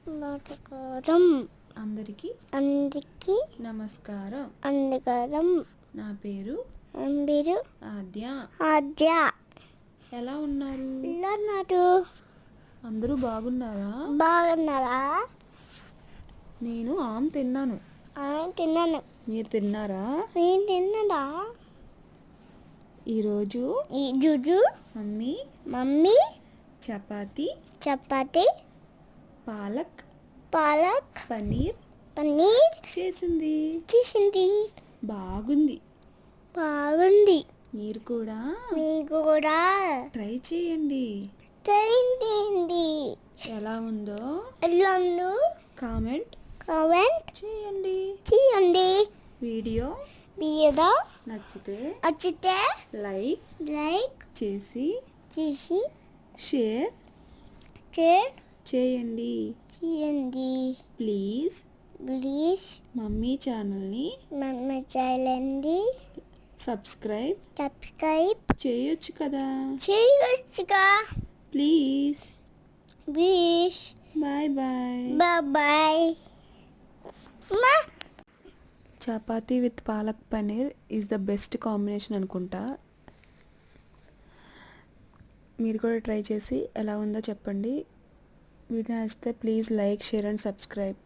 నమస్కారం. అందరికీ అందరికీ నమస్కారం. నమస్కారం. నా పేరు ఆద్య. ఆద్య. ఎలా ఉన్నారు? ఎలా ఉన్నారు? అందరూ బాగున్నారా? బాగున్నారా? నేను ఆమ్ తిన్నాను. తిన్నాను. మీరు తిన్నారా? నేను తిన్నాడా? ఈరోజు మమ్మీ చపాతీ పాలక్ పన్నీర్ చేసింది. బాగుంది. మీరు కూడా ట్రై చేయండి. ఎలా ఉందో కామెంట్ చేయండి. వీడియో నచ్చితే లైక్ చేసి షేర్ చేయండి. ప్లీజ్ మమ్మీ ఛానల్ని సబ్స్క్రైబ్ చేయొచ్చు కదా. Please. Bye. Chapati with palak paneer is the best combination అనుకుంటా. మీరు కూడా ట్రై చేసి ఎలా ఉందో చెప్పండి. వీడియో నచ్చితే please like, share and subscribe.